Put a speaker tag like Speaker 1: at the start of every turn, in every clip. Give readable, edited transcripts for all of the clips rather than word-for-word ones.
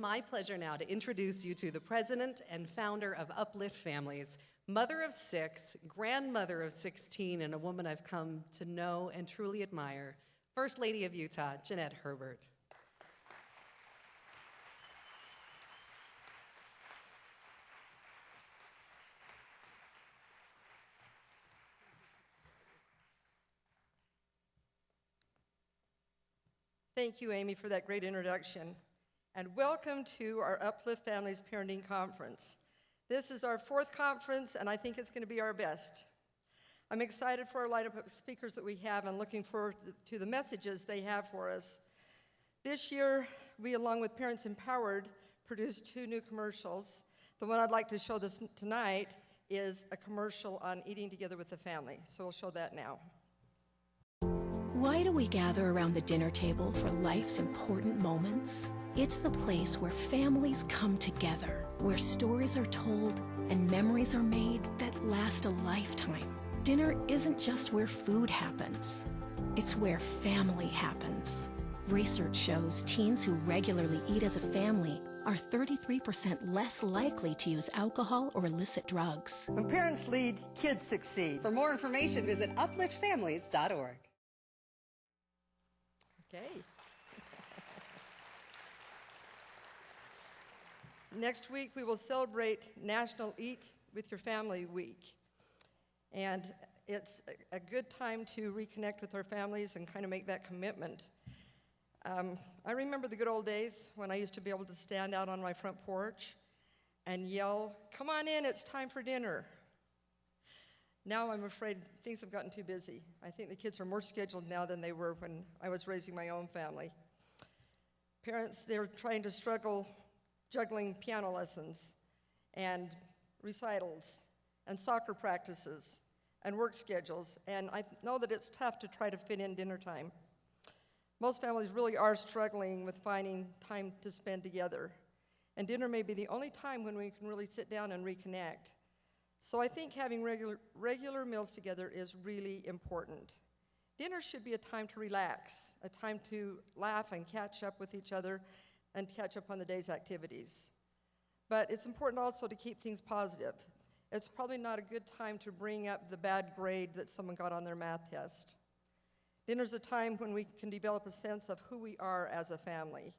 Speaker 1: my pleasure now to introduce you to the president and founder of Uplift Families, mother of 6, grandmother of 16, and a woman I've come to know and truly admire, First Lady of Utah, Jeanette Herbert.
Speaker 2: Thank you, Amy, for that great introduction. And welcome to our Uplift Families Parenting Conference. This is our 4th conference, and I think it's going to be our best. I'm excited for our lineup of speakers that we have and looking forward to the messages they have for us. This year, we, along with Parents Empowered, produced 2 new commercials. The one I'd like to show this tonight is a commercial on eating together with the family. So we'll show that now.
Speaker 3: Why do we gather around the dinner table for life's important moments? It's the place where families come together, where stories are told and memories are made that last a lifetime. Dinner isn't just where food happens, it's where family happens. Research shows teens who regularly eat as a family are 33% less likely to use alcohol or illicit drugs.
Speaker 2: When parents lead, kids succeed.
Speaker 1: For more information, visit upliftfamilies.org.
Speaker 2: Okay. Next week, we will celebrate National Eat with Your Family Week. And it's a good time to reconnect with our families and kind of make that commitment. I remember the good old days when I used to be able to stand out on my front porch and yell, "Come on in, it's time for dinner." Now I'm afraid things have gotten too busy. I think the kids are more scheduled now than they were when I was raising my own family. Parents, they're trying to struggle juggling piano lessons and recitals and soccer practices and work schedules, and I know that it's tough to try to fit in dinner time. Most families really are struggling with finding time to spend together, and dinner may be the only time when we can really sit down and reconnect. So I think having regular meals together is really important. Dinner should be a time to relax, a time to laugh and catch up with each other and catch up on the day's activities. But it's important also to keep things positive. It's probably not a good time to bring up the bad grade that someone got on their math test. Dinner's a time when we can develop a sense of who we are as a family.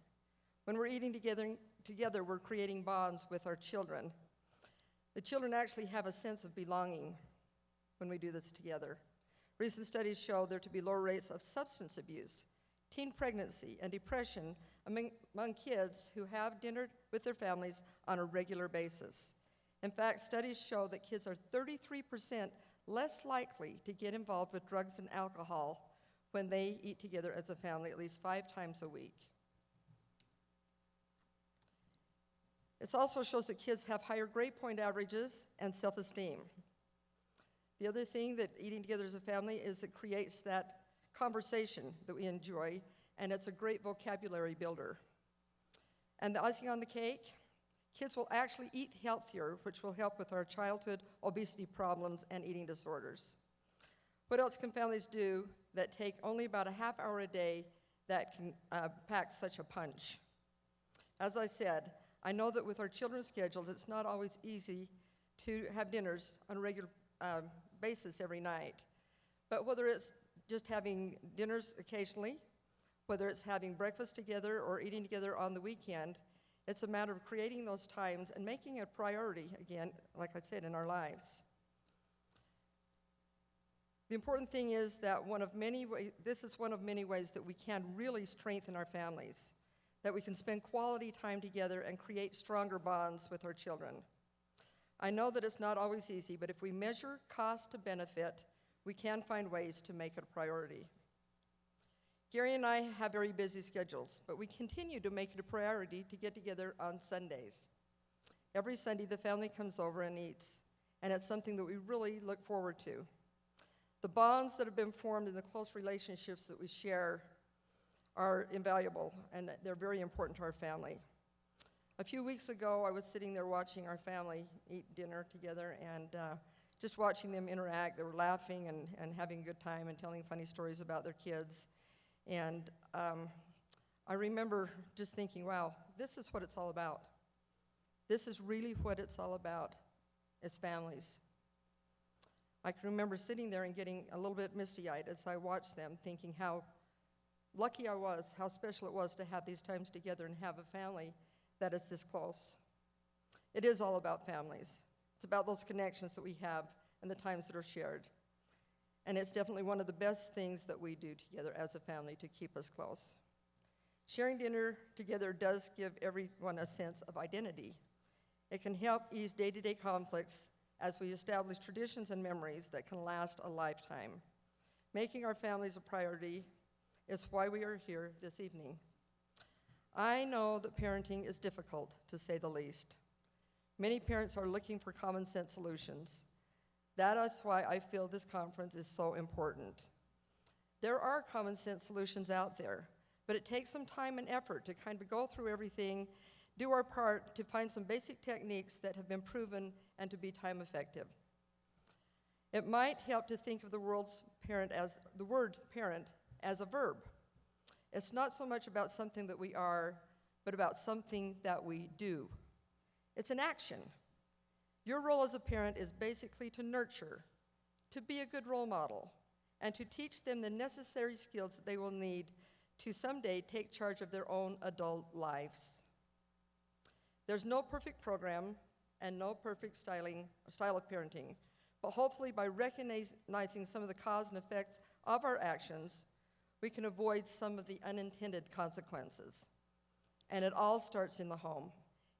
Speaker 2: When we're eating together, we're creating bonds with our children. The children actually have a sense of belonging when we do this together. Recent studies show there to be lower rates of substance abuse, teen pregnancy, and depression among kids who have dinner with their families on a regular basis. In fact, studies show that kids are 33% less likely to get involved with drugs and alcohol when they eat together as a family at least 5 times a week. It also shows that kids have higher grade point averages and self-esteem. The other thing that eating together as a family is it creates that conversation that we enjoy, and it's a great vocabulary builder. And the icing on the cake, kids will actually eat healthier, which will help with our childhood obesity problems and eating disorders. What else can families do that take only about a half hour a day that can pack such a punch? As I said, I know that with our children's schedules, it's not always easy to have dinners on a regular basis every night. But whether it's just having dinners occasionally, whether it's having breakfast together or eating together on the weekend, it's a matter of creating those times and making it a priority, again, like I said, in our lives. The important thing is that this is one of many ways that we can really strengthen our families, that we can spend quality time together and create stronger bonds with our children. I know that it's not always easy, but if we measure cost to benefit, we can find ways to make it a priority. Gary and I have very busy schedules, but we continue to make it a priority to get together on Sundays. Every Sunday, the family comes over and eats, and it's something that we really look forward to. The bonds that have been formed and the close relationships that we share are invaluable, and they're very important to our family. A few weeks ago, I was sitting there watching our family eat dinner together and just watching them interact. They were laughing and having a good time and telling funny stories about their kids. And I remember just thinking, wow, this is what it's all about. This is really what it's all about, is families. I can remember sitting there and getting a little bit misty-eyed as I watched them, thinking how lucky I was, how special it was to have these times together and have a family that is this close. It is all about families. It's about those connections that we have and the times that are shared. And it's definitely one of the best things that we do together as a family to keep us close. Sharing dinner together does give everyone a sense of identity. It can help ease day-to-day conflicts as we establish traditions and memories that can last a lifetime. Making our families a priority is why we are here this evening. I know that parenting is difficult, to say the least. Many parents are looking for common sense solutions. That is why I feel this conference is so important. There are common sense solutions out there, but it takes some time and effort to kind of go through everything, do our part to find some basic techniques that have been proven and to be time effective. It might help to think of the word parent as a verb. It's not so much about something that we are, but about something that we do. It's an action. Your role as a parent is basically to nurture, to be a good role model, and to teach them the necessary skills that they will need to someday take charge of their own adult lives. There's no perfect program and no perfect style of parenting, but hopefully by recognizing some of the cause and effects of our actions, we can avoid some of the unintended consequences. And it all starts in the home.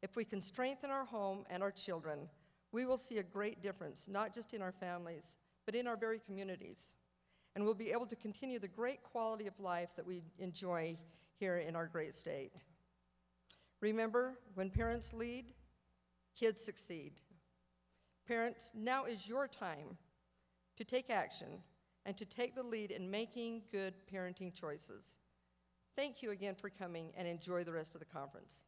Speaker 2: If we can strengthen our home and our children, we will see a great difference, not just in our families, but in our very communities. And we'll be able to continue the great quality of life that we enjoy here in our great state. Remember, when parents lead, kids succeed. Parents, now is your time to take action and to take the lead in making good parenting choices. Thank you again for coming, and enjoy the rest of the conference.